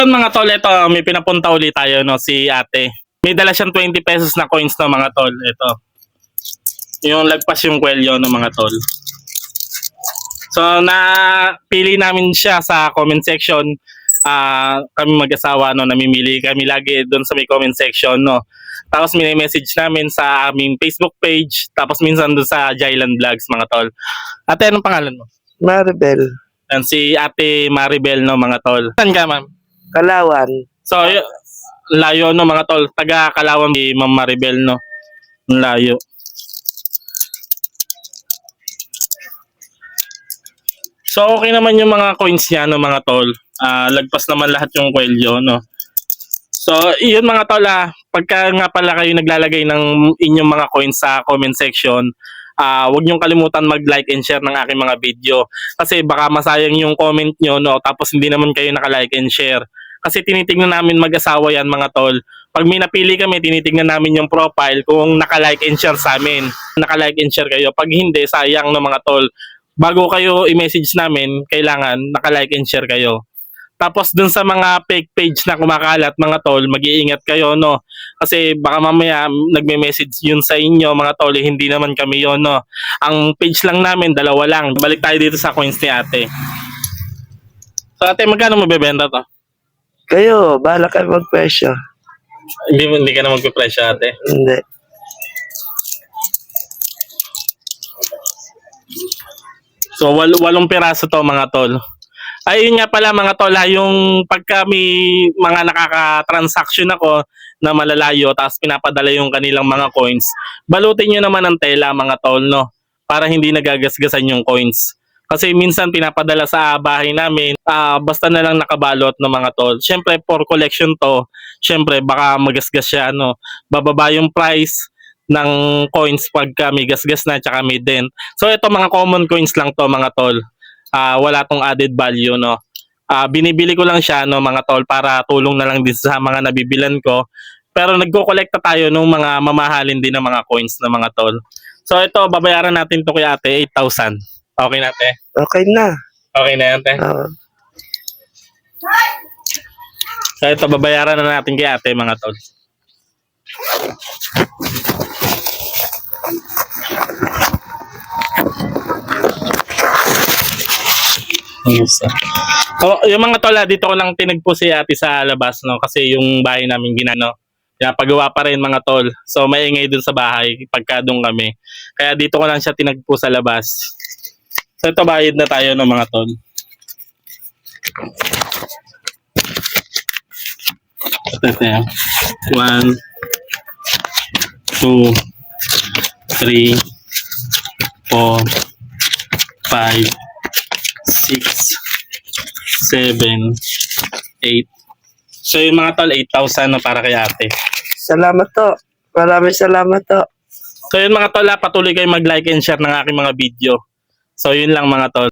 Yun, mga tol, ito may pinapunta ulit tayo, no, si ate. May dala siyang 20 pesos na coins, no, mga tol. Ito. Yung lagpas yung kwelyo, no, mga tol. So napili namin siya sa comment section. Kami mag-asawa, no, namimili kami lagi doon sa may comment section, no. Tapos mini-message namin sa aming Facebook page, tapos minsan doon sa Jailan Vlogs, mga tol. Ate, anong pangalan mo? Maribel, Yan, si Ate Maribel, no, mga tol. Saan ka, ma'am? Kalawan. So, layo, no, mga tol. Taga Kalawang si Ma'am Maribel, no. Ang layo. So, okay naman yung mga coins niya, no, mga tol. Lagpas naman lahat yung kwelyo, no. So, yun, mga tol, pagka nga pala kayo naglalagay ng inyong mga coins sa comment section, huwag niyong kalimutan mag-like and share ng aking mga video. Kasi baka masayang yung comment nyo, no, tapos hindi naman kayo naka-like and share. Kasi tinitignan namin mag-asawa yan, mga tol. Pag may napili kami, tinitignan namin yung profile kung naka-like and share sa amin. Naka-like and share kayo. Pag hindi, sayang, no, mga tol. Bago kayo i-message namin, kailangan naka-like and share kayo. Tapos dun sa mga fake page na kumakalat, mga tol, mag-iingat kayo, no. Kasi baka mamaya nagme-message yun sa inyo, mga tol, hindi naman kami yun, no. Ang page lang namin, dalawa lang. Balik tayo dito sa coins ni ate. So ate, magkano mabebenta to? Kayo, bahala kayo magpresyo. Hindi ka na magpipresyo, ate. Hindi. So, 8 piraso to, mga tol. Ayun nga pala, mga tol, yung pagka may mga nakaka-transaction ako na malalayo, tapos pinapadala yung kanilang mga coins, balutin nyo naman ng tela, mga tol, no? Para hindi nagagasgasan yung coins. Kasi minsan pinapadala sa bahay namin, basta na lang nakabalot, no, mga tol. Siyempre, for collection to, siyempre, baka magasgas siya, no? Bababa yung price ng coins pagka may gasgas na tsaka may dent. So ito, mga common coins lang to, mga tol. Wala tong added value, no. Binibili ko lang siya, no, mga tol, para tulong na lang din sa mga nabibilan ko. Pero nagko-kolekta tayo ng mga mamahalin din ng mga coins na, mga tol. So ito, babayaran natin to kay ate, 8,000. Okay na, ate? Okay na. Okay na, ate? Oo. So ito, babayaran na natin kay ate, mga tol. So, yung mga tol, dito ko lang tinagpo si ate sa labas, no, kasi yung bahay namin ginano. Kaya pagawa pa rin, mga tol. So maingay dun sa bahay pagka doon kami. Kaya dito ko lang siya tinagpo sa labas. So ito, bayad na tayo, no, mga tol. Ito yan. 1, 2, 3, 4, 5, 6, 7, 8. So yung mga tol, 8,000 na para kay ate. Salamat to. Maraming salamat to. So yun, mga tol, patuloy kayo mag-like and share ng aking mga video. So yun lang, mga tol.